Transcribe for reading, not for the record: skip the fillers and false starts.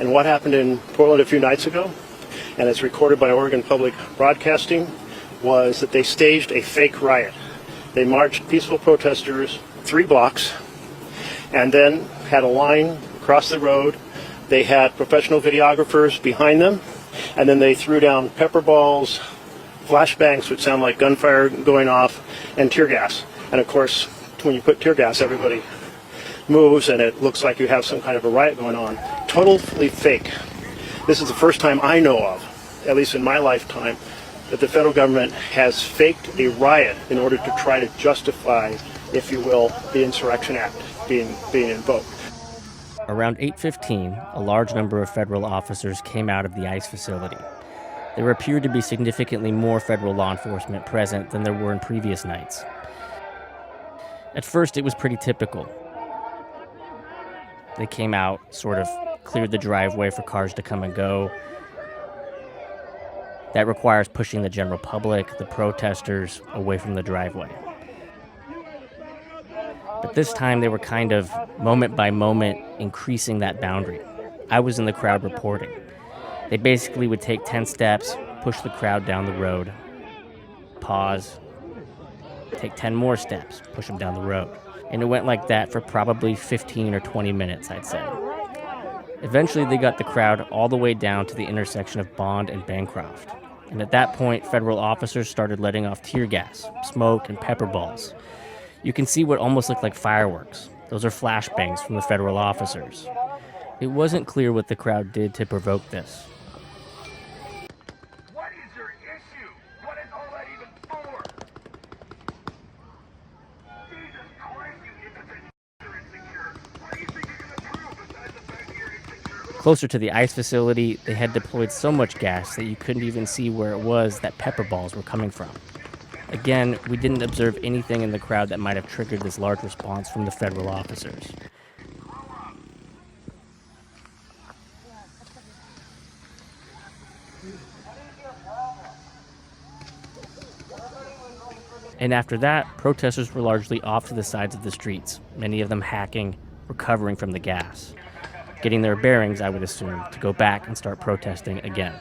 And what happened in Portland a few nights ago, and it's recorded by Oregon Public Broadcasting, was that they staged a fake riot. They marched peaceful protesters 3 blocks and then had a line across the road. They had professional videographers behind them, and then they threw down pepper balls, flashbangs, which sound like gunfire going off, and tear gas. And of course, when you put tear gas, everybody moves and it looks like you have some kind of a riot going on. Totally fake. This is the first time I know of, at least in my lifetime, that the federal government has faked a riot in order to try to justify, if you will, the Insurrection Act being invoked. Around 8:15, a large number of federal officers came out of the ICE facility. There appeared to be significantly more federal law enforcement present than there were in previous nights. At first, it was pretty typical. They came out, sort of cleared the driveway for cars to come and go. That requires pushing the general public, the protesters, away from the driveway. But this time they were kind of, moment by moment, increasing that boundary. I was in the crowd reporting. They basically would take 10 steps, push the crowd down the road, pause, take 10 more steps, push them down the road. And it went like that for probably 15 or 20 minutes, I'd say. Eventually, they got the crowd all the way down to the intersection of Bond and Bancroft. And at that point, federal officers started letting off tear gas, smoke, and pepper balls. You can see what almost looked like fireworks. Those are flashbangs from the federal officers. It wasn't clear what the crowd did to provoke this. What is your issue? What is all that even for? Jesus Christ, you innocent you're insecure. What do you think you're gonna prove besides the fact that you're insecure? Closer to the ICE facility, they had deployed so much gas that you couldn't even see where it was that pepper balls were coming from. Again, we didn't observe anything in the crowd that might have triggered this large response from the federal officers. And after that, protesters were largely off to the sides of the streets, many of them hacking, recovering from the gas, getting their bearings, I would assume, to go back and start protesting again.